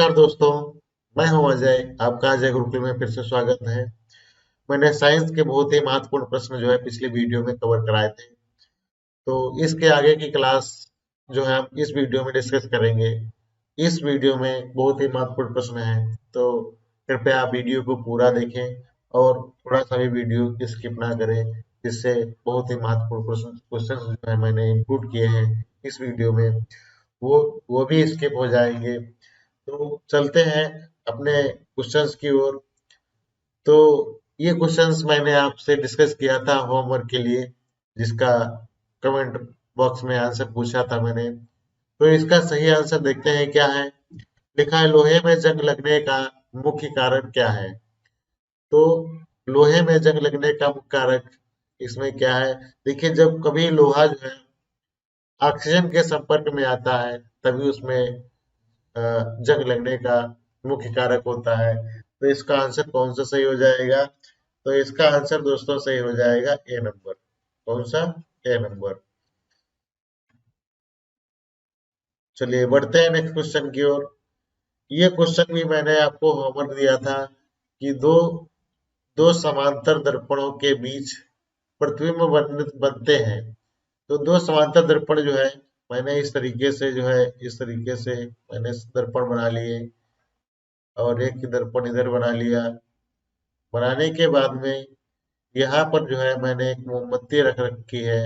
नमस्कार दोस्तों, मैं हूं अजय। आपका अजय गुरुकुल में फिर से स्वागत है। मैंने साइंस के बहुत ही महत्वपूर्ण प्रश्न जो है पिछली वीडियो में कवर कराए थे। तो इसके आगे की क्लास जो है हम इस वीडियो में डिस्कस करेंगे। इस वीडियो में बहुत ही महत्वपूर्ण प्रश्न है, तो कृपया वीडियो को पूरा देखें और थोड़ा सा भी वीडियो स्किप ना करें, जिससे बहुत ही महत्वपूर्ण क्वेश्चन जो है मैंने इंक्लूड किए हैं इस वीडियो में, वो भी स्किप हो जाएंगे। तो चलते हैं अपने क्वेश्चंस की ओर। तो ये क्वेश्चंस मैंने आपसे डिस्कस किया था होमवर्क के लिए, जिसका कमेंट बॉक्स में आंसर पूछा था मैंने। तो इसका सही आंसर देखते हैं क्या है। लिखा है लोहे में जंग लगने का मुख्य कारण क्या है। तो लोहे में जंग लगने का मुख्य कारक इसमें क्या है। देखिए, जब कभी लोहा जो है ऑक्सीजन के संपर्क में आता है, तभी उसमें जंग लगने का मुख्य कारक होता है। तो इसका आंसर कौन सा सही हो जाएगा। तो इसका आंसर दोस्तों सही हो जाएगा ए नंबर। कौन सा? ए नंबर। चलिए बढ़ते हैं नेक्स्ट क्वेश्चन की ओर। ये क्वेश्चन भी मैंने आपको होमवर्क दिया था कि दो दो समांतर दर्पणों के बीच प्रतिबिंब बनते हैं। तो दो समांतर दर्पण जो है, मैंने इस तरीके से जो है इस तरीके से मैंने दर्पण बना लिए और एक दर्पण इधर बना लिया। बनाने के बाद में यहाँ पर जो है मैंने एक मोमबत्ती रख रखी है।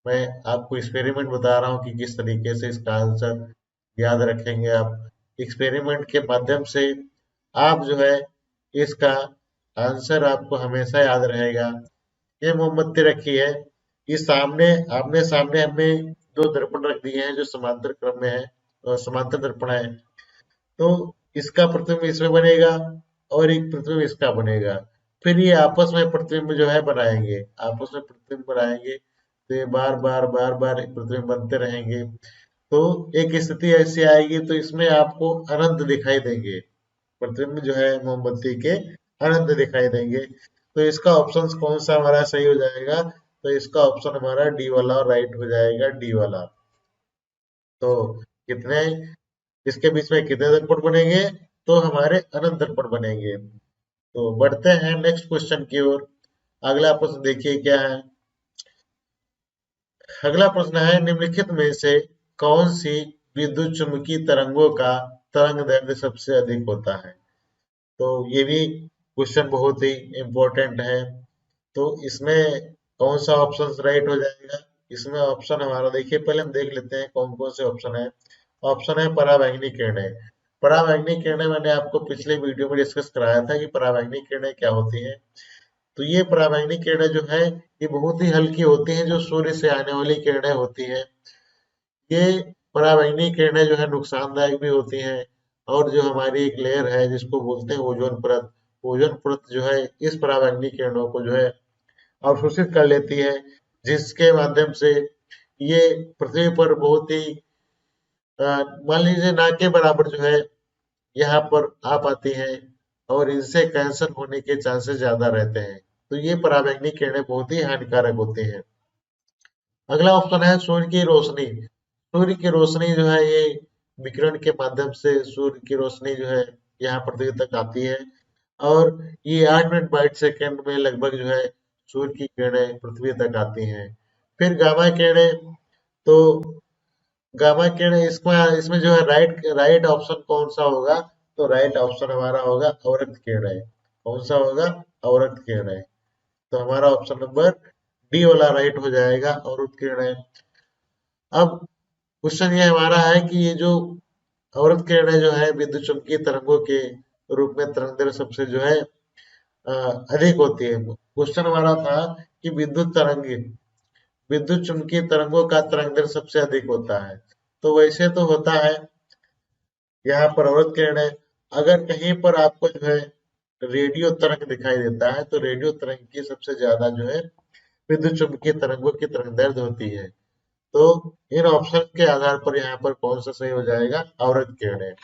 मैं आपको एक्सपेरिमेंट बता रहा हूँ कि किस तरीके से इसका आंसर याद रखेंगे आप। एक्सपेरिमेंट के माध्यम से आप जो है इसका आंसर आपको हमेशा याद रहेगा। ये मोमबत्ती रखी है, इस सामने आमने सामने हमने दो दर्पण रख दिए हैं जो समांतर क्रम में है और समांतर दर्पण है। तो इसका प्रतिबिंब इसमें बनेगा और एक प्रतिबिंब इसका बनेगा। फिर ये आपस में प्रतिबिंब जो है बनाएंगे, आपस में प्रतिबिंब बनाएंगे। तो ये बार बार बार बार प्रतिबिंब बनते रहेंगे। तो एक स्थिति ऐसी आएगी तो इसमें आपको अनंत दिखाई देंगे। प्रतिबिंब जो है मोमबत्ती के अनंत दिखाई देंगे। तो इसका ऑप्शन कौन सा हमारा सही हो जाएगा। तो इसका ऑप्शन हमारा डी वाला राइट हो जाएगा, डी वाला। तो कितने इसके बीच में कितने दर्पण बनेंगे। तो हमारे अनंत दर्पण बनेंगे। तो बढ़ते हैं नेक्स्ट क्वेश्चन की ओर। अगला प्रश्न देखिए क्या है। अगला प्रश्न है निम्नलिखित में से कौन सी विद्युत चुम्बकीय तरंगों का तरंग दैर्ध्य सबसे अधिक होता है। तो ये भी क्वेश्चन बहुत ही इंपॉर्टेंट है। तो इसमें कौन सा ऑप्शन राइट हो जाएगा। इसमें ऑप्शन हमारा देखिए, पहले हम देख लेते हैं कौन कौन से ऑप्शन है। ऑप्शन है परावैंगनी किरणें। परावैंगनी किरणें मैंने आपको पिछले वीडियो में डिस्कस कराया था कि परावैंगनी किरणें क्या होती है। तो ये परावैंगनी किरणें जो है ये बहुत ही हल्की होती हैं, जो सूर्य से आने वाली किरणें होती हैं। ये परावैंगनी किरणें जो है नुकसानदायक भी होती हैं। और जो हमारी एक लेयर है जिसको बोलते हैं ओजोन परत, ओजोन परत जो है इस परावैंगनी किरणों को जो है अवशोषित कर लेती है, जिसके माध्यम से ये पृथ्वी पर बहुत ही मान लीजिए ना के बराबर जो है यहाँ पर आ पाती हैं और इनसे कैंसर होने के चांसेस ज्यादा रहते हैं। तो ये परावैंगनी किरणें बहुत ही हानिकारक होती हैं। अगला ऑप्शन है सूर्य की रोशनी। सूर्य की रोशनी जो है ये विकिरण के माध्यम से सूर्य की रोशनी जो है यहाँ पृथ्वी तक आती है और ये 8 मिनट 22 सेकंड में लगभग जो है सूर्य की किरणें पृथ्वी तक आती हैं। फिर गामा किरणें। तो गामा किरणें इसमें इसमें जो है राइट राइट ऑप्शन कौन सा होगा। तो राइट ऑप्शन हमारा होगा अवरक्त किरणें। कौन सा होगा? अवरक्त किरणें। तो हमारा ऑप्शन नंबर डी वाला राइट हो जाएगा, अवरक्त किरणें। अब क्वेश्चन ये हमारा है कि ये जो अवरक्त किरणें जो है विद्युत चुम्बकीय तरंगों के रूप में तरंग दैर्ध्य सबसे जो है अधिक होती है। क्वेश्चन हमारा था कि विद्युत चुम्बकीय तरंगों का तरंग दैर्ध्य सबसे अधिक होता है। तो वैसे तो होता है यहाँ पर अवरक्त किरणें। अगर कहीं पर आपको जो है रेडियो तरंग दिखाई देता है तो रेडियो तरंग की सबसे ज्यादा जो है विद्युत चुम्बकीय तरंगों की तरंग दैर्ध्य होती है। तो इन ऑप्शन के आधार पर यहाँ पर कौन सा सही हो जाएगा? अवरक्त किरणें।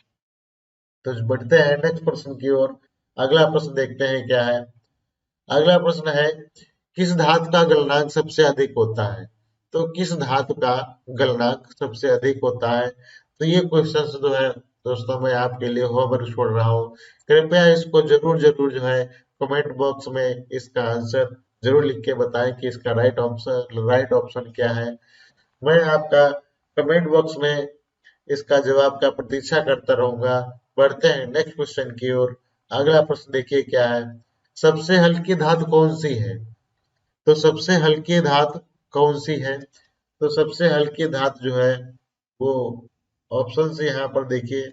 तो बढ़ते हैं नेक्स्ट प्रश्न की ओर। अगला प्रश्न देखते हैं क्या है। अगला प्रश्न है किस धातु का गलनांक सबसे अधिक होता है। तो किस धातु का गलनांक सबसे अधिक होता है। तो ये क्वेश्चन जो है दोस्तों मैं आपके लिए होमवर्क छोड़ रहा हूँ, कृपया इसको जरूर जरूर जो है कमेंट बॉक्स में इसका आंसर जरूर लिख के बताएं कि इसका राइट ऑप्शन क्या है। मैं आपका कमेंट बॉक्स में इसका जवाब का प्रतीक्षा करता रहूंगा। बढ़ते हैं नेक्स्ट क्वेश्चन की ओर। अगला प्रश्न देखिए क्या है। सबसे हल्की धातु कौन सी है? तो सबसे हल्की धातु कौन सी है? तो सबसे हल्की धातु जो है वो ऑप्शन से यहाँ पर देखिए,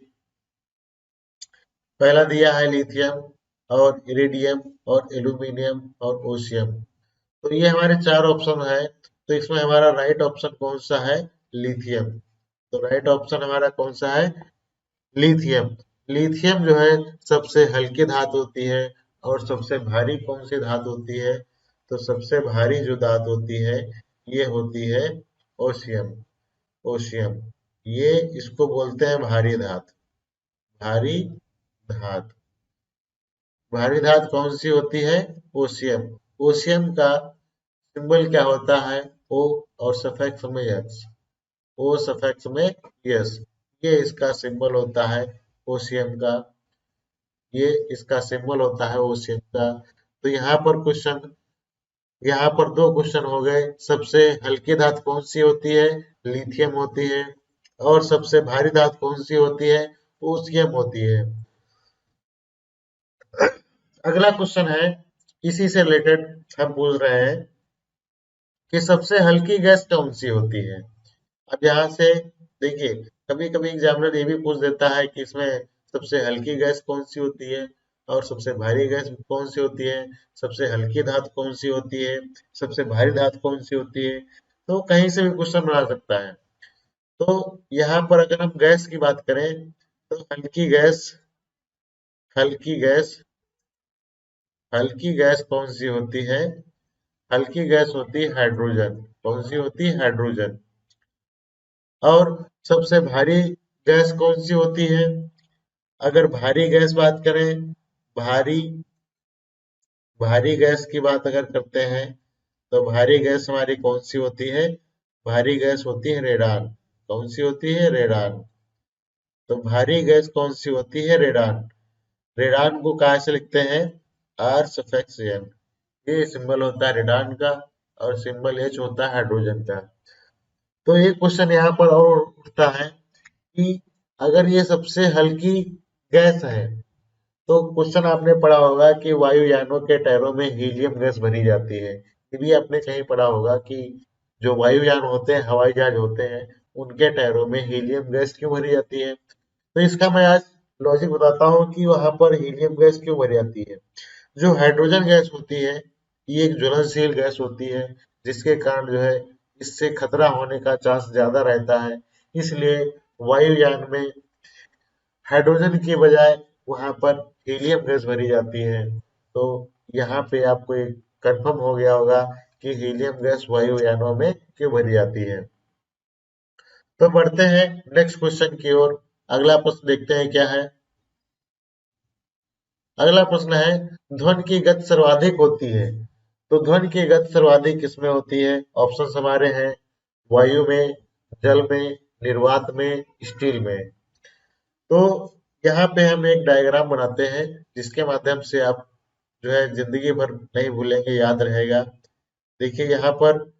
पहला दिया है लिथियम और इरिडियम और एल्यूमिनियम और ओशियम। तो ये हमारे चार ऑप्शन है। तो इसमें हमारा राइट ऑप्शन कौन सा है? लिथियम। तो राइट ऑप्शन हमारा कौन सा है? लिथियम। लिथियम जो है सबसे हल्की धातु होती है। और सबसे भारी कौन सी धातु होती है? तो सबसे भारी जो धातु होती है ये होती है ओशियम। ओशियम, ये इसको बोलते हैं भारी धातु। भारी धातु। भारी धातु कौन सी होती है? ओशियम। ओशियम का सिंबल क्या होता है? ओ और सफेक्स में एच। ओ सफेक्स में यस। ये इसका सिंबल होता है ओशियम का। ये इसका सिंबल होता है ओशियम का। तो यहाँ पर दो क्वेश्चन हो गए। सबसे हल्की धातु कौन सी होती है? लिथियम होती है। और सबसे भारी धातु कौन सी होती है? ओशियम होती है। अगला क्वेश्चन है, इसी से रिलेटेड हम पूछ रहे हैं कि सबसे हल्की गैस कौन सी होती है? अब यहाँ से देखिए, कभी कभी एग्जामिनर ये भी पूछ देता है कि इसमें सबसे हल्की गैस कौन सी होती है और सबसे भारी गैस कौन सी होती है, सबसे हल्की धातु कौन सी होती है, सबसे भारी धातु कौन सी होती है। तो कहीं से भी क्वेश्चन बना सकता है। तो यहाँ पर अगर हम गैस की बात करें तो हल्की गैस हल्की गैस कौन सी होती है? हल्की गैस होती है हाइड्रोजन। कौन सी होती है? हाइड्रोजन। और सबसे भारी गैस कौन सी होती है? अगर भारी गैस बात करें, भारी भारी गैस की बात अगर करते हैं तो भारी गैस हमारी कौन सी होती है? भारी गैस होती है रेडान। कौन सी होती है? रेडान। तो भारी गैस कौन सी होती है? रेडान। रेडान को कहाँ से लिखते हैं? R suffix N. ये सिंबल होता है रेडान का और सिंबल एच होता है हाइड्रोजन का। तो ये क्वेश्चन यहाँ पर और उठता है कि अगर ये सबसे हल्की गैस है तो क्वेश्चन आपने पढ़ा होगा कि वायुयानों के टायरों में हीलियम गैस भरी जाती है। ये भी आपने कहीं पढ़ा होगा कि जो वायुयान होते हैं, हवाई जहाज होते हैं, उनके टायरों में हीलियम गैस क्यों भरी जाती है। तो इसका मैं आज लॉजिक बताता हूँ कि वहां पर हीलियम गैस क्यों भरी जाती है। जो हाइड्रोजन गैस होती है ये एक ज्वलनशील गैस होती है, जिसके कारण जो है इससे खतरा होने का चांस ज्यादा रहता है। इसलिए वायुयान में हाइड्रोजन की बजाय वहां पर हीलियम गैस भरी जाती है। तो यहाँ पे आपको एक कंफर्म हो गया होगा कि हीलियम गैस वायुयानों में क्यों भरी जाती है। तो बढ़ते हैं नेक्स्ट क्वेश्चन की ओर। अगला प्रश्न देखते हैं क्या है। अगला प्रश्न है, ध्वनि की गति सर्वाधिक होती है। तो ध्वनि की गति सर्वाधिक किसमें होती है? ऑप्शन हमारे हैं वायु में, जल में, निर्वात में, स्टील में। तो यहाँ पे हम एक डायग्राम बनाते हैं जिसके माध्यम से आप जो है जिंदगी भर नहीं भूलेंगे, याद रहेगा। देखिए यहाँ पर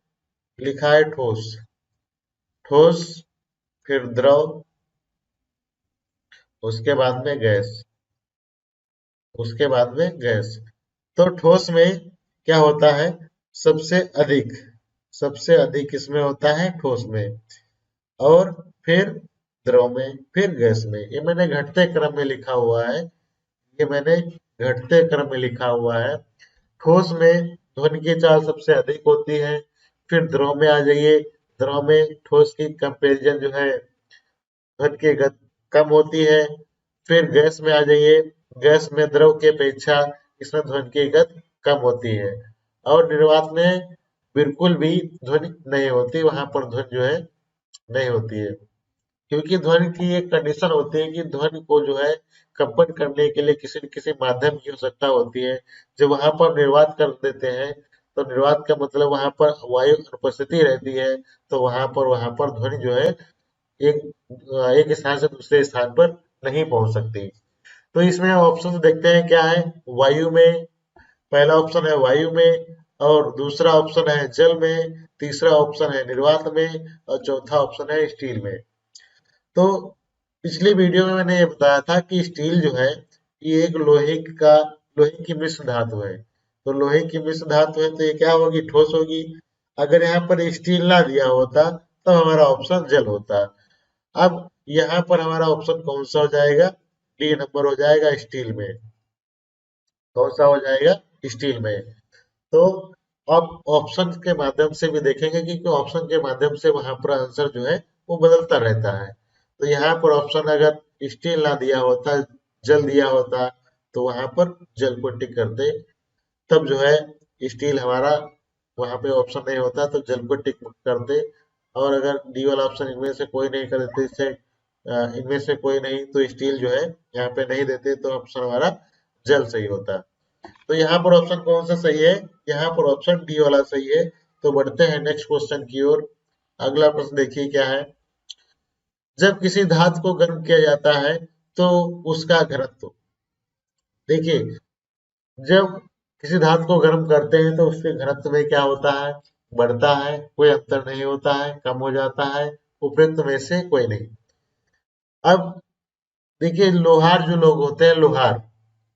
लिखा है ठोस। ठोस, फिर द्रव, उसके बाद में गैस, उसके बाद में गैस। तो ठोस में क्या होता है? सबसे अधिक सबसे अधिक किसमें होता है? ठोस में। और फिर द्रव में, फिर गैस में। ये मैंने घटते क्रम में लिखा हुआ है। ये मैंने घटते क्रम में लिखा हुआ है। ठोस में ध्वनि की चाल सबसे अधिक होती है। फिर द्रव में आ जाइए। द्रव में ठोस की कंपैरिजन जो है ध्वनि की गति कम होती है। फिर गैस में आ जाइए। गैस में द्रव की अपेक्षा इसमें ध्वनि की गति कम होती है। और निर्वात में बिल्कुल भी ध्वनि नहीं होती, वहां पर ध्वनि जो है नहीं होती है। क्योंकि ध्वनि की एक कंडीशन होती है कि ध्वनि को जो है कंपन करने के लिए किसी न किसी माध्यम की आवश्यकता होती है। जब वहां पर निर्वात कर देते हैं तो निर्वात का मतलब वहां पर वायु उपस्थिति रहती है। तो वहां पर ध्वनि जो है एक एक स्थान से दूसरे स्थान पर नहीं पहुंच सकती। तो इसमें ऑप्शन देखते हैं क्या है। वायु में, पहला ऑप्शन है वायु में, और दूसरा ऑप्शन है जल में, तीसरा ऑप्शन है निर्वात में, और चौथा ऑप्शन है स्टील में। तो पिछली वीडियो में मैंने ये बताया था कि स्टील जो है ये एक लोहे की मिश्र धातु है। तो लोहे की मिश्र धातु है तो ये क्या होगी, ठोस होगी। अगर यहाँ पर स्टील ना दिया होता तो हमारा ऑप्शन जल होता। अब यहाँ पर हमारा ऑप्शन कौन सा हो जाएगा, डी नंबर हो जाएगा स्टील में। कौन सा हो जाएगा, स्टील में। तो अब ऑप्शन के माध्यम से भी देखेंगे क्योंकि ऑप्शन के माध्यम से वहां पर आंसर जो है वो बदलता रहता है। तो यहाँ पर ऑप्शन अगर स्टील ना दिया होता, जल दिया होता, तो वहां पर जल को टिक करते, तब जो है स्टील हमारा वहां पे ऑप्शन नहीं होता तो जल को टिक करते। और अगर डी वाला ऑप्शन इनमें से कोई नहीं कर देते, इससे इनमें से कोई नहीं तो स्टील जो है यहाँ पे नहीं देते, तो ऑप्शन हमारा जल सही होता। तो यहाँ पर ऑप्शन कौन सा सही है, यहाँ पर ऑप्शन डी वाला सही है। तो बढ़ते हैं नेक्स्ट क्वेश्चन की ओर। अगला प्रश्न देखिए क्या है। जब किसी धातु को गर्म किया जाता है तो उसका घनत्व, देखिए जब किसी धातु को गर्म करते हैं तो उसके घनत्व में क्या होता है, बढ़ता है, कोई अंतर नहीं होता है, कम हो जाता है, उपयुक्त में से कोई नहीं। अब देखिए लोहार जो लोग होते हैं, लोहार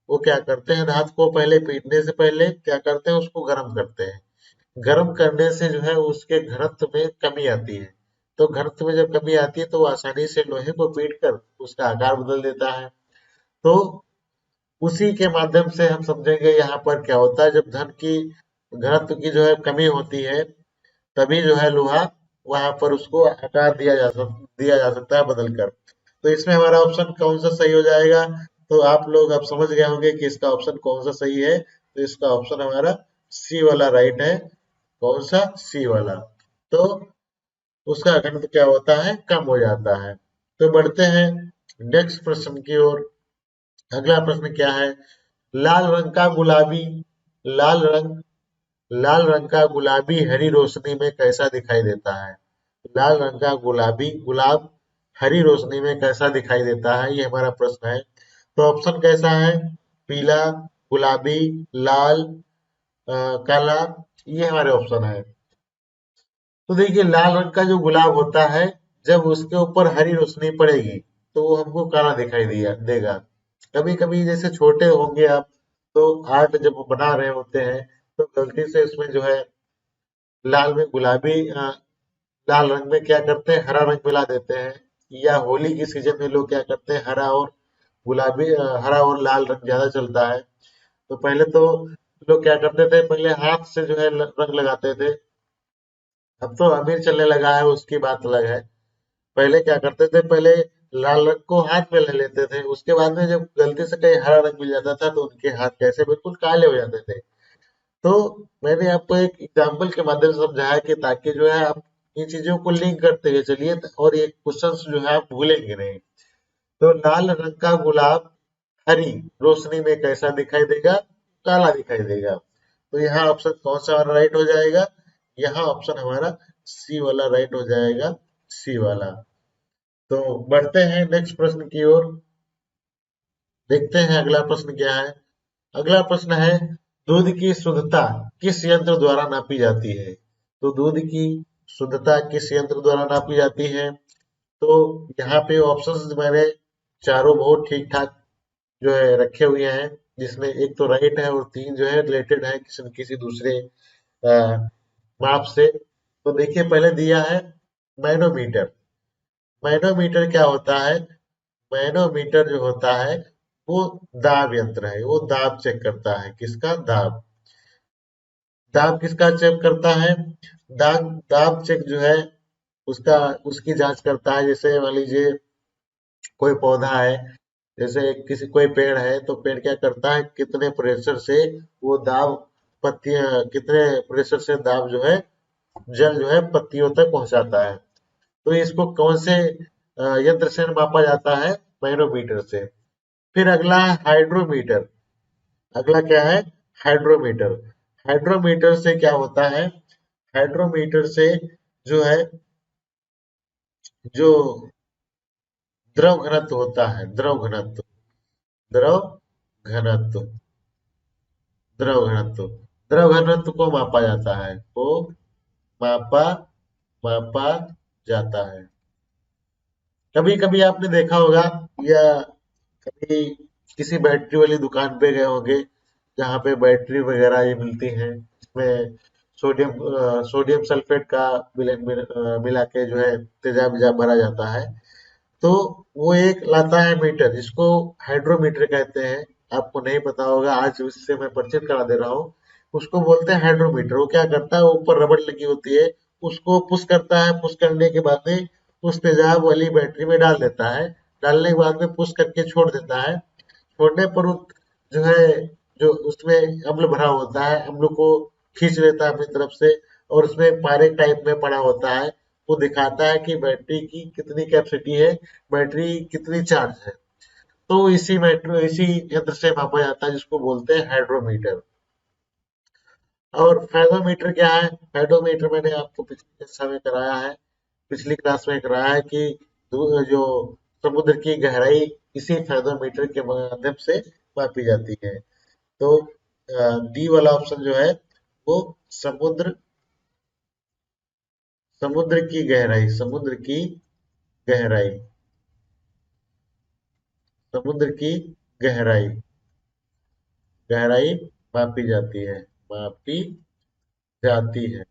वो क्या करते हैं, धातु को पहले पीटने से पहले क्या करते हैं, उसको गर्म करते हैं। गर्म करने से जो है उसके घनत्व में कमी आती है। तो घनत्व में जब कमी आती है तो वो आसानी से लोहे को पीट कर उसका आकार बदल देता है। तो उसी के माध्यम से हम समझेंगे यहाँ पर क्या होता है, जब धन की घनत्व की जो है कमी होती है तभी जो है लोहा वहां पर उसको आकार दिया जा सकता है बदल कर। तो इसमें हमारा ऑप्शन कौन सा सही हो जाएगा, तो आप लोग अब समझ गए होंगे कि इसका ऑप्शन कौन सा सही है। तो इसका ऑप्शन हमारा सी वाला राइट है। कौन सा, सी वाला। तो उसका घनत्व क्या होता है, कम हो जाता है। तो बढ़ते हैं नेक्स्ट प्रश्न की ओर। अगला प्रश्न क्या है। लाल रंग का गुलाबी लाल रंग लाल रंग का गुलाबी हरी रोशनी में कैसा दिखाई देता है। लाल रंग का गुलाब हरी रोशनी में कैसा दिखाई देता है, ये हमारा प्रश्न है। तो ऑप्शन कैसा है, पीला, गुलाबी, लाल, काला, ये हमारे ऑप्शन है। तो देखिए लाल रंग का जो गुलाब होता है, जब उसके ऊपर हरी रोशनी पड़ेगी तो वो हमको काला दिखाई दिया देगा। कभी कभी जैसे छोटे होंगे आप, तो आर्ट जब बना रहे होते हैं तो गलती से इसमें जो है लाल में गुलाबी लाल रंग में क्या करते हैं, हरा रंग मिला देते हैं। या होली की सीजन में लोग क्या करते हैं, हरा और लाल रंग ज्यादा चलता है। तो पहले तो लोग क्या करते थे, पहले हाथ से जो है रंग लगाते थे। अब तो अबीर चलने लगा है, उसकी बात अलग है। पहले क्या करते थे, पहले लाल रंग को हाथ में ले लेते थे, उसके बाद में जब गलती से कहीं हरा रंग मिल जाता था तो उनके हाथ कैसे बिल्कुल काले हो जाते थे। तो मैंने आपको एक एग्जाम्पल के माध्यम से समझाया कि ताकि जो है आप इन चीजों को लिंक करते हुए चलिए और ये क्वेश्चन जो है आप भूलेंगे नहीं। तो लाल रंग का गुलाब हरी रोशनी में कैसा दिखाई देगा, काला दिखाई देगा। तो यहाँ ऑप्शन कौन सा हमारा राइट हो जाएगा, यहाँ ऑप्शन हमारा सी वाला राइट हो जाएगा, सी वाला। तो बढ़ते हैं नेक्स्ट प्रश्न की ओर। देखते हैं अगला प्रश्न क्या है। अगला प्रश्न है, दूध की शुद्धता किस यंत्र द्वारा नापी जाती है। तो दूध की शुद्धता किस यंत्र द्वारा नापी जाती है। तो यहाँ पे ऑप्शंस मैंने चारों बहुत ठीक ठाक जो है रखे हुए हैं, जिसमें एक तो राइट है और तीन जो है रिलेटेड है किसी न किसी दूसरे माप से। तो देखिए पहले दिया है मैनोमीटर। मैनोमीटर क्या होता है, मैनोमीटर जो होता है वो दाब यंत्र है, वो दाब चेक करता है, किसका, दाब। दाब किसका चेक करता है, दाब दाब चेक जो है उसका उसकी जांच करता है। जैसे मान लीजिए कोई पौधा है, जैसे किसी कोई पेड़ है तो पेड़ क्या करता है, कितने प्रेशर से वो दाब पत्तियां कितने प्रेशर से दाब जो है जल जो है पत्तियों तक पहुंचाता है। तो इसको कौन से यंत्र से मापा जाता है, मैनोमीटर से। फिर अगला है हाइड्रोमीटर। अगला क्या है, हाइड्रोमीटर। हाइड्रोमीटर से क्या होता है, हाइड्रोमीटर से जो है जो द्रव घनत्व होता है, द्रव घनत्व, द्रव घनत्व, द्रव घनत्व, द्रव घनत्व को मापा जाता है, को मापा मापा जाता है। कभी कभी आपने देखा होगा, या कभी किसी बैटरी वाली दुकान पे गए होंगे जहाँ पे बैटरी वगैरह ये मिलती हैं, इसमें सोडियम सल्फेट का मिला के जो है तेजाब वेजाब भरा जाता है। तो वो एक लाता है मीटर, जिसको हाइड्रोमीटर कहते हैं। आपको नहीं पता होगा, आज उससे मैं परिचित करा दे रहा हूँ। उसको बोलते हैं हाइड्रोमीटर। वो क्या करता है, ऊपर रबड़ लगी होती है, उसको पुश करता है, पुश करने के बाद में उस तेजाब वाली बैटरी में डाल देता है। डालने के बाद में पुश करके छोड़ देता है। छोड़ने पर जो है, जो उसमें अम्ल भरा होता है, अम्ल को खींच लेता है अपनी तरफ से, और उसमें पारे टाइप में पड़ा होता है। वो दिखाता है कि बैटरी की कितनी कैपेसिटी है, बैटरी कितनी चार्ज है। तो इसी यंत्र से मापा जाता है, जिसको बोलते हैं हाइड्रोमीटर। और फेरोमीटर क्या है? फेरोमीटर मैंने आपको पिछली कक्षा में कराया है, पिछली क्लास में कराया है कि जो समुद्र की गहराई इसी फेरोमीटर के माध्यम से मापी जाती है। तो डी वाला ऑप्शन जो है वो समुद्र समुद्र की गहराई, समुद्र की गहराई, समुद्र की गहराई, गहराई मापी जाती है, मापी जाती है।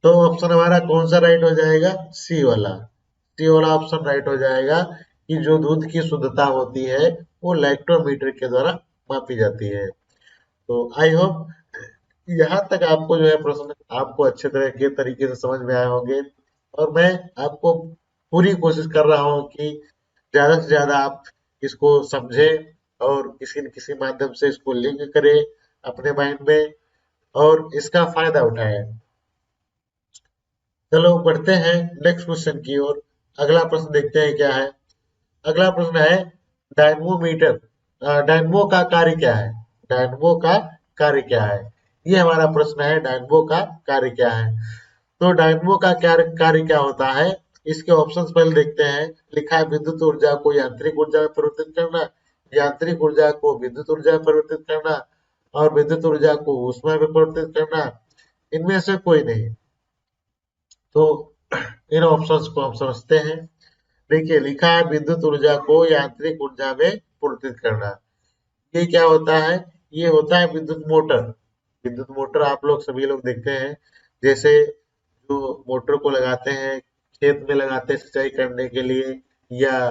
तो ऑप्शन हमारा कौन सा राइट हो जाएगा? सी वाला। सी वाला ऑप्शन राइट हो जाएगा कि जो दूध की शुद्धता होती है वो लैक्टोमीटर के द्वारा मापी जाती है। तो आई होप यहाँ तक आपको जो है प्रश्न आपको अच्छे तरह के तरीके से समझ में आए होंगे। और मैं आपको पूरी कोशिश कर रहा हूँ कि ज्यादा से ज्यादा आप इसको समझें और किसी न किसी माध्यम से इसको लिंक करें अपने माइंड में, और इसका फायदा उठाएं। चलो बढ़ते हैं नेक्स्ट क्वेश्चन की ओर। अगला प्रश्न देखते हैं क्या है। अगला प्रश्न है डायनमोमीटर, डायनमो का कार्य क्या है? डायनमो का कार्य क्या है? ये हमारा प्रश्न है, डायनमो का कार्य क्या है? तो डायनमो का कार्य क्या होता है? इसके ऑप्शंस पहले देखते हैं। लिखा है विद्युत ऊर्जा को यांत्रिक ऊर्जा में परिवर्तित करना, यांत्रिक ऊर्जा को विद्युत ऊर्जा में परिवर्तित करना, और विद्युत ऊर्जा को ऊष्मा में परिवर्तित करना। इनमें से कोई नहीं। तो इन ऑप्शंस को हम समझते हैं। देखिए लिखा है विद्युत ऊर्जा को यांत्रिक ऊर्जा में परिवर्तित करना। ये क्या होता है? ये होता है विद्युत मोटर। विद्युत मोटर आप लोग सभी लोग देखते हैं, जैसे जो मोटर को लगाते हैं, खेत में लगाते हैं सिंचाई करने के लिए, या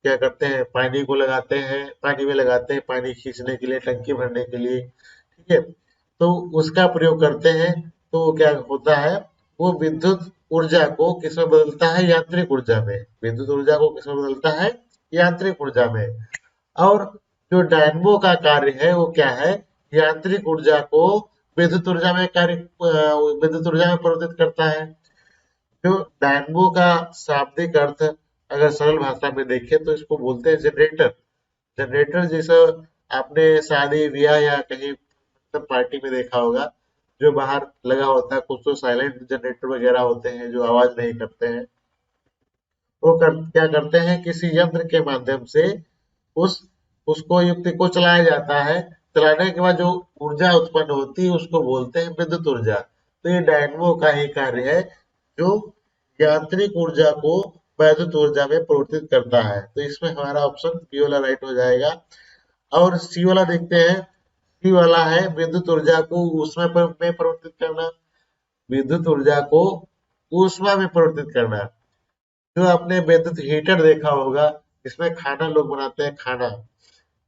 क्या करते हैं पानी को लगाते हैं, पानी में लगाते हैं पानी खींचने के लिए, टंकी भरने के लिए, ठीक है। तो उसका प्रयोग करते हैं। तो वो क्या होता है, वो विद्युत ऊर्जा को किसमें बदलता है? यांत्रिक ऊर्जा में। विद्युत ऊर्जा को किसमें बदलता है? यांत्रिक ऊर्जा में। और जो डायनमो का कार्य है वो क्या है? यांत्रिक ऊर्जा को विद्युत ऊर्जा में विद्युत ऊर्जा में परिवर्तित करता है। जो डायनमो का शाब्दिक अर्थ अगर सरल भाषा में देखें तो इसको बोलते हैं जनरेटर। जनरेटर जैसा आपने शादी ब्याह या कहीं मतलब पार्टी में देखा होगा, जो बाहर लगा होता है। कुछ तो साइलेंट जनरेटर वगैरह होते हैं जो आवाज नहीं करते हैं। क्या करते हैं, किसी यंत्र के माध्यम से उस उसको युक्ति को चलाया जाता है। चलाने के बाद जो ऊर्जा उत्पन्न होती है उसको बोलते हैं विद्युत ऊर्जा। तो ये डायनमो का ही कार्य है, जो यांत्रिक ऊर्जा को वैद्युत ऊर्जा में परिवर्तित करता है। तो इसमें हमारा ऑप्शन बी वाला राइट हो जाएगा। और सी वाला देखते हैं। सी वाला है विद्युत ऊर्जा को ऊष्मा में परिवर्तित करना। विद्युत ऊर्जा को ऊष्मा में परिवर्तित करना। जो आपने विद्युत हीटर देखा होगा, जिसमें खाना लोग बनाते हैं, खाना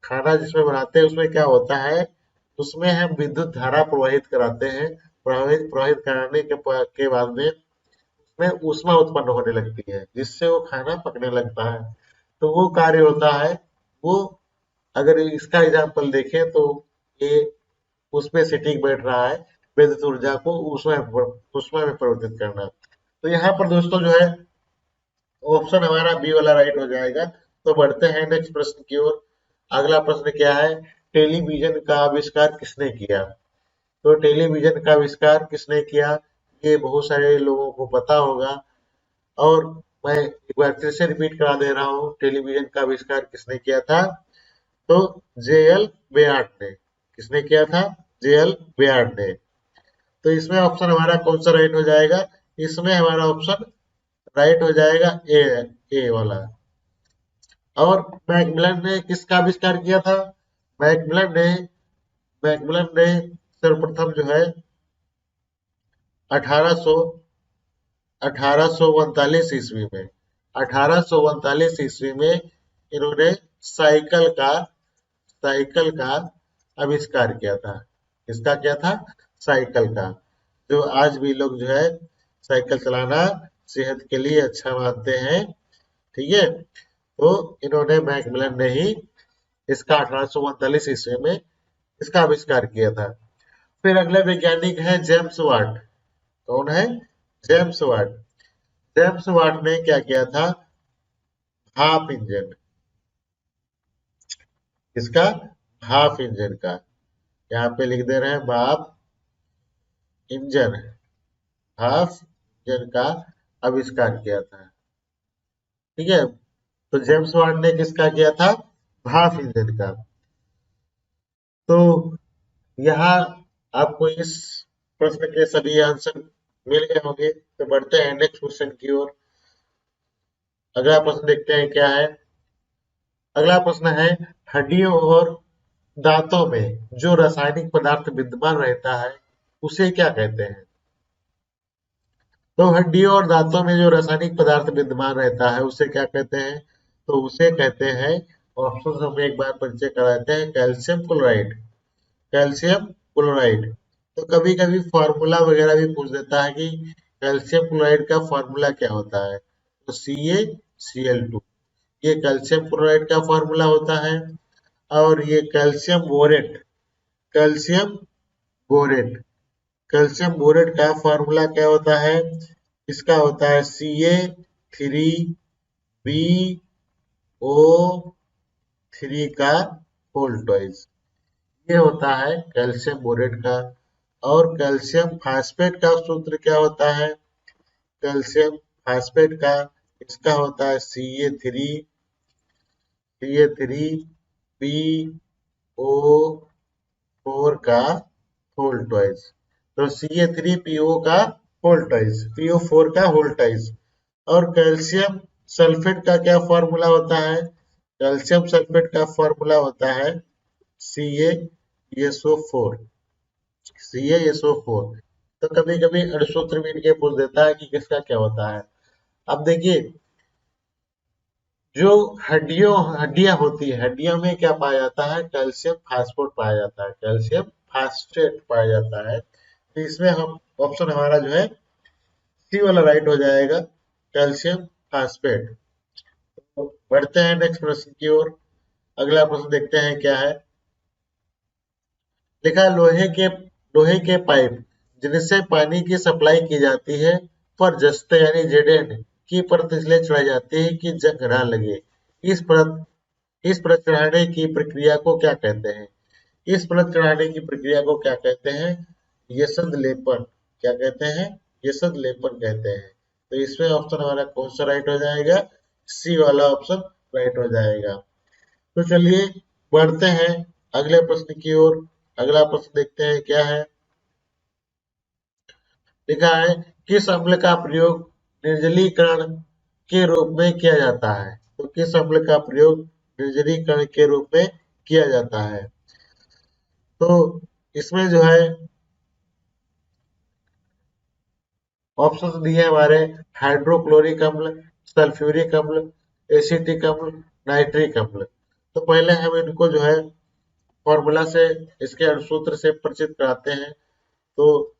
खाना जिसमें बनाते हैं, उसमें क्या होता है, उसमें हम विद्युत धारा प्रवाहित कराते हैं। प्रवाहित प्रवाहित कराने के बाद में उसमें ऊष्मा उत्पन्न होने लगती है, जिससे वो खाना पकने लगता है। तो वो कार्य होता है वो। अगर इसका एग्जाम्पल देखें तो ये उसमें से ठीक बैठ रहा है, विद्युत ऊर्जा को ऊष्मा में परिवर्तित करना। तो यहाँ पर दोस्तों जो है ऑप्शन हमारा बी वाला राइट हो जाएगा। तो बढ़ते हैं नेक्स्ट प्रश्न की ओर। अगला प्रश्न क्या है? टेलीविजन का आविष्कार किसने किया? तो टेलीविजन का आविष्कार किसने किया? ये बहुत सारे लोगों को पता होगा। और मैं एक बार फिर से रिपीट करा दे रहा हूँ, टेलीविजन का आविष्कार किसने किया था? तो जे.एल. बेयार्ड ने। किसने किया था? जे.एल. बेयार्ड ने। तो इसमें ऑप्शन हमारा कौन सा राइट हो जाएगा? इसमें हमारा ऑप्शन राइट हो जाएगा ए, ए वाला। और मैकमिलन ने किसका आविष्कार किया था? मैकमिलन ने मैकमिलन ने सर्वप्रथम जो है 1800 1839 ईस्वी में 1839 ईस्वी में इन्होंने साइकिल का साइकिल का आविष्कार किया था। किसका किया था? साइकिल का। जो आज भी लोग जो है साइकिल चलाना सेहत के लिए अच्छा मानते हैं। ठीक है, तो इन्होंने मैकमिलन ने ही इसका 1839 ईस्वी में इसका आविष्कार किया था। फिर अगले वैज्ञानिक है जेम्स वाट। कौन है? James Watt. जेम्स वाट ने क्या किया था? भाप इंजन। किसका? भाप इंजन का। यहाँ पे लिख दे रहे हैं भाप इंजन। भाप इंजन का आविष्कार किया था। ठीक है, तो जेम्स वाट ने किसका किया था? भाप इंजन का। तो यहाँ आपको इस प्रश्न के सभी आंसर मिल गए होंगे। तो बढ़ते हैं नेक्स्ट क्वेश्चन की ओर। अगला प्रश्न देखते हैं क्या है। अगला प्रश्न है, हड्डियों और दांतों में जो रासायनिक पदार्थ विद्यमान रहता है उसे क्या कहते हैं? तो हड्डियों और दांतों में जो रासायनिक पदार्थ विद्यमान रहता है उसे क्या कहते हैं? तो उसे कहते हैं, ऑप्शन हम एक बार परिचय कराते हैं, कैल्शियम क्लोराइड। Calcium chloride. तो कभी कभी फॉर्मूला वगैरह भी पूछ देता है कि कैल्शियम क्लोराइड का फॉर्मूला क्या होता है? तो CaCl2, ये कैल्शियम क्लोराइड का फॉर्मूला होता है। और ये calcium borate, calcium borate, calcium borate का फॉर्मूला क्या होता है? इसका होता है CaCl3BO3 का होल ट्वाइस। ये होता है कैल्शियम बोरेट का। और कैल्शियम फास्फेट का सूत्र क्या होता है? कैल्शियम फास्फेट का इसका होता है CA3PO4 का होल ट्वाइस। तो CA3PO का होल ट्वाइस, PO4 का होल ट्वाइस। और कैल्शियम सल्फेट का क्या फॉर्मूला होता है? कैल्शियम सल्फेट का फॉर्मूला होता है CaSO4। CaSO4। तो कभी कभी अणुसूत्र भी इनके पूछ देता है कि किसका क्या होता है। अब देखिए, जो हड्डियां होती है, हड्डियों में क्या पाया जाता है? कैल्शियम फास्फेट पाया जाता है। कैल्शियम फास्फेट पाया जाता है। तो इसमें हम ऑप्शन हमारा जो है सी वाला राइट हो जाएगा, कैल्शियम फास्फेट। तो बढ़ते हैं नेक्स्ट प्रश्न की ओर। अगला प्रश्न देखते हैं क्या है। लिखा है, लोहे के पाइप जिनसे पानी की सप्लाई की जाती है पर जस्ते यानी जेडेड की परत इसलिए चढ़ाई जाती है कि जंग ना लगे। इस परत चढ़ाने की प्रक्रिया को क्या कहते हैं? इस परत चढ़ाने की प्रक्रिया को क्या कहते हैं? यशद लेपन। क्या कहते हैं? यशद लेपन कहते हैं। तो इसमें ऑप्शन हमारा कौन सा राइट हो जाएगा? सी वाला ऑप्शन राइट हो जाएगा। तो चलिए बढ़ते हैं अगले प्रश्न की ओर। अगला प्रश्न देखते हैं क्या है। लिखा है, किस अम्ल का प्रयोग निर्जलीकरण के रूप में किया जाता है? तो किस अम्ल का प्रयोग निर्जलीकरण के रूप में किया जाता है? तो इसमें जो है ऑप्शन दिए हमारे, हाइड्रोक्लोरिक अम्ल, सल्फ्यूरिक अम्ल, एसिटिक अम्ल, नाइट्रिक अम्ल। तो पहले हम इनको जो है फॉर्मूला से, इसके सूत्र से परिचित कराते हैं। तो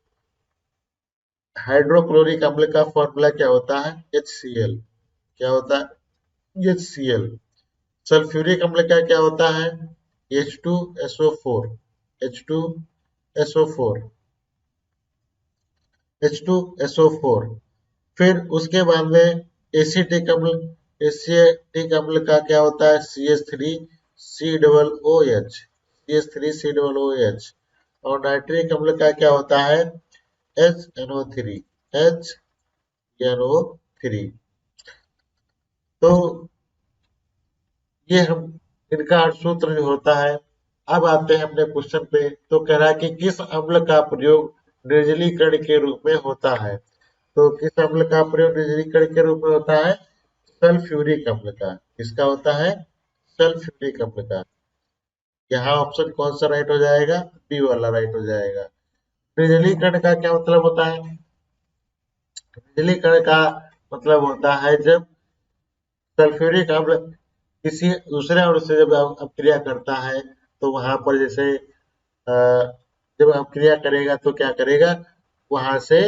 हाइड्रोक्लोरिक अम्ल का फॉर्मूला क्या होता है? HCl। क्या होता है? HCl। सल्फ्यूरिक अम्ल का क्या होता है? H2SO4। H2SO4। H2SO4। फिर उसके बाद में एसिटिक अम्ल, एसिटिक अम्ल का क्या होता है? CH3COOH। CH3COOH। और नाइट्रिक अम्ल का क्या होता है? HNO3। HNO3। तो ये हम इनका सूत्र जो होता है। अब आते हैं अपने क्वेश्चन पे। तो कह रहा है कि किस अम्ल का प्रयोग निर्जलीकरण के रूप में होता है। तो किस अम्ल का प्रयोग निर्जलीकरण के रूप में होता है? सल्फ्यूरिक अम्ल का। किसका होता है? सल्फ्यूरिक अम्ल का। यहाँ ऑप्शन कौन सा राइट हो जाएगा? बी वाला राइट हो जाएगा। निर्जलीकरण का क्या मतलब होता है? निर्जलीकरण का मतलब होता है जब सल्फ्यूरिक अम्ल किसी दूसरे अणु से जब अपक्रिया करता है तो वहां पर जैसे जब अपक्रिया करेगा तो क्या करेगा? वहां से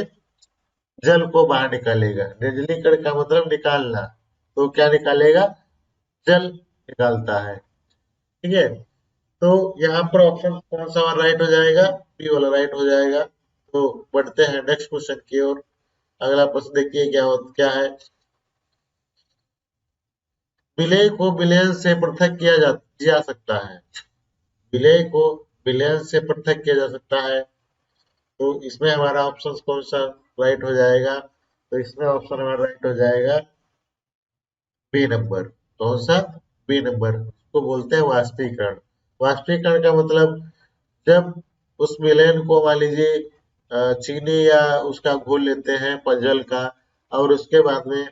जल को बाहर निकालेगा। निर्जलीकरण का मतलब निकालना। तो क्या निकालेगा? जल निकालता है। ठीक है। तो यहाँ पर ऑप्शन कौन सा राइट हो जाएगा? बी वाला राइट हो जाएगा। तो बढ़ते हैं नेक्स्ट क्वेश्चन की ओर। अगला प्रश्न देखिए क्या है। विलेय को विलयन से पृथक किया सकता है। विलेय को विलयन से पृथक किया जा सकता है। तो इसमें हमारा ऑप्शन कौन सा राइट हो जाएगा? तो इसमें ऑप्शन हमारा राइट हो जाएगा बी नंबर। कौन सा? B number. इसको बोलते हैं वाष्पीकरण। वाष्पीकरण का मतलब जब उस विलयन को मान लीजिए चीनी या उसका घोल लेते हैं जल का, और उसके बाद में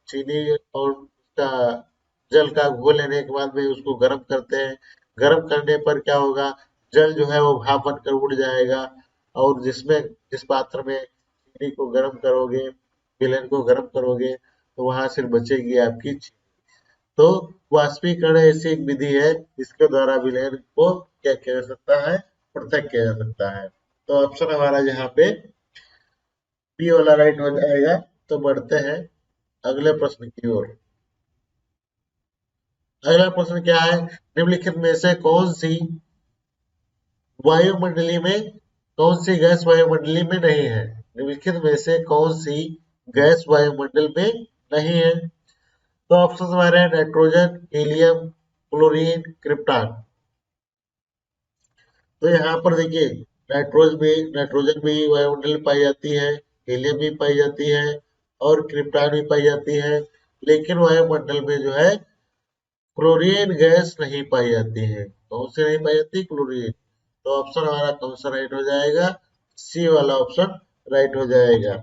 चीनी और उसका जल का घोल लेने के बाद में उसको गर्म करते हैं। गर्म करने पर क्या होगा? जल जो है वो भाप बनकर उड़ जाएगा। और जिस पात्र में चीनी को गर्म करोगे, विलयन को गर्म करोगे, तो वहां से बचेगी आपकी चीनी। तो वाष्पीकरण ऐसी एक विधि है जिसके द्वारा विलयन को क्या किया जा सकता है? पृथक किया जा सकता है। तो ऑप्शन हमारा यहाँ पे बी वाला राइट हो जाएगा। तो बढ़ते हैं अगले प्रश्न की ओर। अगला प्रश्न क्या है? निम्नलिखित में से वायुमंडली में कौन सी गैस वायुमंडली में नहीं है? निम्नलिखित में से कौन सी गैस वायुमंडल में नहीं है? तो ऑप्शन हमारे हैं नाइट्रोजन, हीलियम, क्लोरीन, क्रिप्टॉन। तो यहाँ पर देखिए नाइट्रोजन भी वायुमंडल में पाई जाती है, हीलियम भी पाई जाती है और क्रिप्टॉन भी पाई जाती है। लेकिन वायुमंडल में जो है क्लोरीन गैस नहीं पाई जाती है। कौन सी नहीं पाई जाती? क्लोरीन। तो ऑप्शन हमारा कौन सा राइट हो जाएगा? सी वाला ऑप्शन राइट हो जाएगा।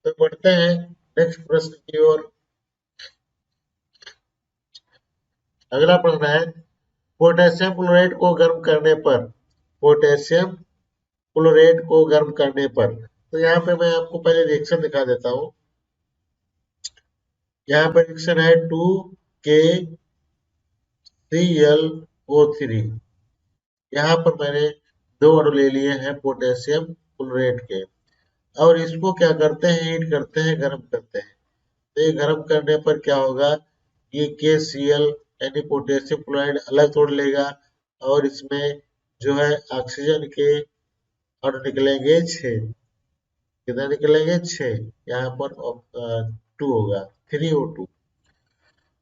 तो बढ़ते हैं नेक्स्ट प्रश्न की ओर। अगला प्रश्न है पोटेशियम क्लोराइड को गर्म करने पर पोटेशियम क्लोराइड को गर्म करने पर। तो यहाँ पे मैं आपको पहले रिएक्शन दिखा देता हूँ। यहाँ पर रिएक्शन है 2KClO3। यहाँ पर मैंने दो अणु ले लिए हैं पोटेशियम क्लोराइड के, और इसको क्या करते हैं? हीट करते हैं, गर्म करते हैं। तो ये गर्म करने पर क्या होगा? ये KCl यानी पोटेशियम क्लोराइड अलग तोड़ लेगा, और इसमें जो है ऑक्सीजन के अणु निकलेंगे 6। कितने निकलेंगे? 6। यहाँ पर 2 होगा, 3O2।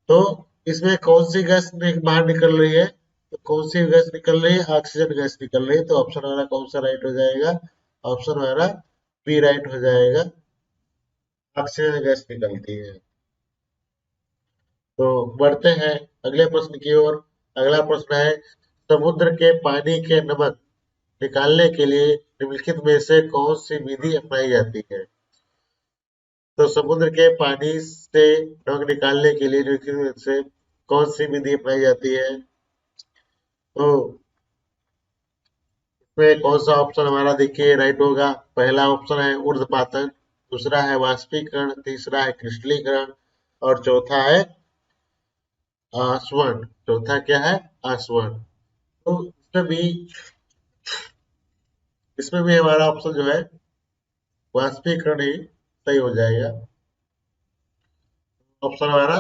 तो इसमें कौन सी गैस बाहर निकल रही है? तो कौन सी गैस निकल रही है? ऑक्सीजन गैस निकल रही है। तो ऑप्शन हमारा कौन सा राइट हो जाएगा? ऑप्शन हमारा बी राइट हो जाएगा। ऑक्सीजन गैस निकलती है। तो बढ़ते हैं अगले प्रश्न की ओर। अगला प्रश्न है समुद्र के पानी के नमक निकालने के लिए निम्नलिखित में से कौन सी विधि अपनाई जाती है? तो समुद्र के पानी से नमक निकालने के लिए निम्नलिखित में से कौन सी विधि अपनाई जाती है? तो इसमें कौन सा ऑप्शन हमारा देखिए राइट होगा? पहला ऑप्शन है ऊर्ध्वपातन, दूसरा है वाष्पीकरण, तीसरा है क्रिस्टलीकरण और चौथा है आसवन। चौथा क्या है? आसवन। तो इसमें भी हमारा ऑप्शन जो है वाष्पीकरण ही सही हो जाएगा। ऑप्शन हमारा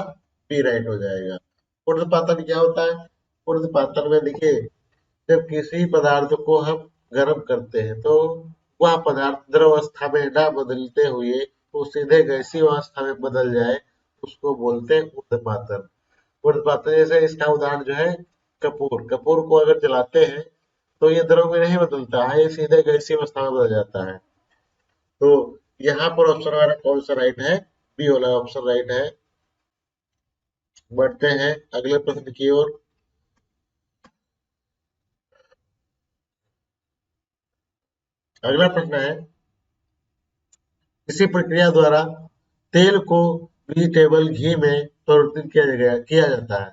बी राइट हो जाएगा। ऊर्ध्वपातन क्या होता है? ऊर्ध्वपातन में देखिए जब किसी पदार्थ को हम गर्म करते हैं तो वह पदार्थ द्रव अवस्था में न बदलते हुए वो सीधे गैसीय अवस्था में बदल जाए, उसको बोलते हैं ऊर्ध्वपातन। ऊर्ध्वपातन जैसे इसका उदाहरण जो है कपूर। कपूर को अगर जलाते हैं तो ये द्रव में नहीं बदलता है, ये सीधे गैसीय अवस्था में बदल जाता है। तो यहाँ पर ऑप्शन हमारा कौन सा राइट है? बी वाला ऑप्शन राइट है। बढ़ते हैं अगले प्रश्न की ओर। अगला प्रश्न है, किसी प्रक्रिया द्वारा तेल को वेजिटेबल घी में परिवर्तित किया जाता है।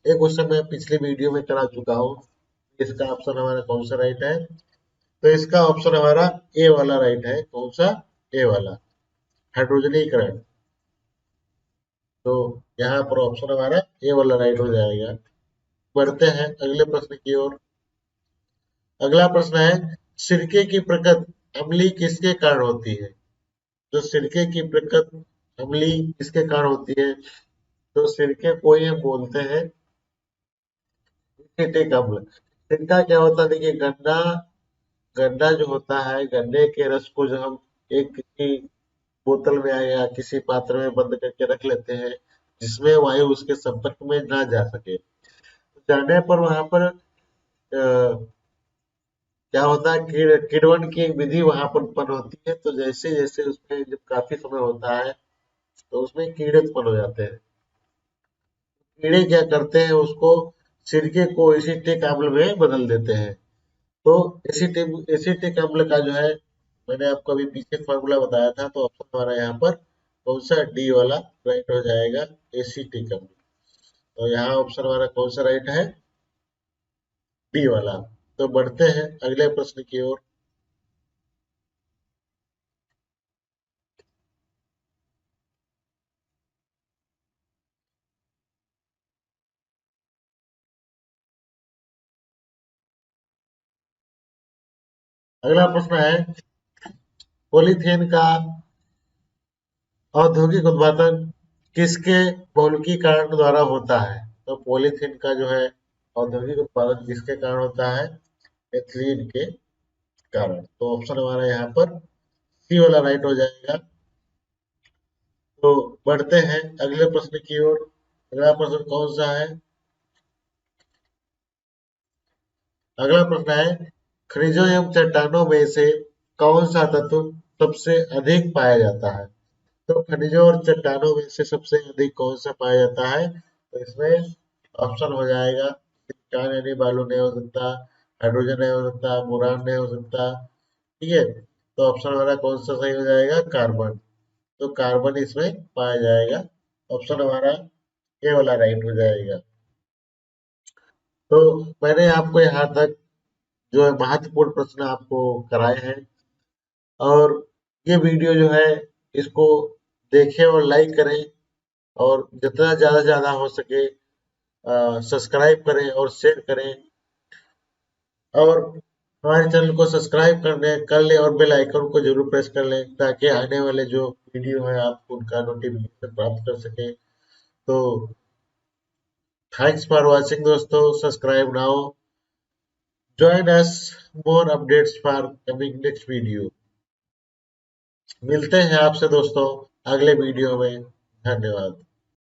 ये क्वेश्चन मैं पिछली वीडियो में करा चुका हूँ। इसका ऑप्शन हमारा कौन सा राइट है? तो इसका ऑप्शन हमारा ए वाला राइट है। कौन सा? ए वाला, हाइड्रोजनीकरण। तो यहाँ पर ऑप्शन हमारा ए वाला राइट हो जाएगा। बढ़ते हैं अगले प्रश्न की ओर। अगला प्रश्न है, सिरके की प्रकृति अम्लीय किसके कारण होती है? तो सिरके की प्रकृति अम्लीय किसके कारण होती है? तो सिरके को ये बोलते हैं एसिटिक अम्ल। सिरका क्या होता है? देखिए, गन्ना गन्ना जो होता है, गन्ने के रस को जब हम एक किसी बोतल में या किसी पात्र में बंद करके रख लेते हैं, जिसमें वायु उसके संपर्क में ना जा सके, तो जाने पर वहां पर क्या होता है, किण्वन की एक विधि वहां पर उत्पन्न होती है। तो जैसे जैसे उसमें जब काफी समय होता है तो उसमें कीड़े उत्पन्न हो जाते हैं। कीड़े क्या करते हैं, उसको सिरके को एसिटिक अम्ल में बदल देते हैं। तो एसिटिक अम्ल का जो है, मैंने आपको अभी पीछे फॉर्मूला बताया था। तो ऑप्शन हमारा यहाँ पर कौन सा? डी वाला राइट हो जाएगा, एसिटिक अम्ल। तो यहाँ ऑप्शन हमारा कौन सा राइट है? डी वाला। तो बढ़ते हैं अगले प्रश्न की ओर। अगला प्रश्न है, पॉलीथीन का औद्योगिक उत्पादन किसके बहुलकीकरण द्वारा होता है? तो पॉलीथीन का जो है औद्योगिक उत्पादन किसके कारण होता है? एथिलीन के कारण। तो ऑप्शन हमारा यहाँ पर सी वाला राइट हो जाएगा। तो बढ़ते हैं अगले प्रश्न की ओर। अगला प्रश्न कौन सा है? अगला प्रश्न है, खनिजों एवं चट्टानों में से कौन सा तत्व सबसे अधिक पाया जाता है? तो खनिजों और चट्टानों में से सबसे अधिक कौन सा पाया जाता है? तो इसमें ऑप्शन हो जाएगा, सिलिकॉन यानी बालू नहीं हो सकता, हाइड्रोजन नहीं हो सकता, बोरान नहीं हो सकता। ठीक है, तो ऑप्शन हमारा कौन सा सही हो जाएगा? कार्बन। तो कार्बन इसमें पाया जाएगा। ऑप्शन हमारा ए वाला राइट हो जाएगा। तो मैंने आपको यहाँ तक जो है महत्वपूर्ण प्रश्न आपको कराए हैं। और ये वीडियो जो है, इसको देखें और लाइक करें, और जितना ज़्यादा से ज़्यादा हो सके सब्सक्राइब करें और शेयर करें। और हमारे चैनल को सब्सक्राइब कर लें और बेल आइकन को जरूर प्रेस कर लें, ताकि आने वाले जो वीडियो है आप उनका नोटिफिकेशन प्राप्त कर सकें। तो थैंक्स फॉर वॉचिंग दोस्तों, subscribe now, join us more updates for coming next video। मिलते हैं आपसे दोस्तों अगले वीडियो में। धन्यवाद।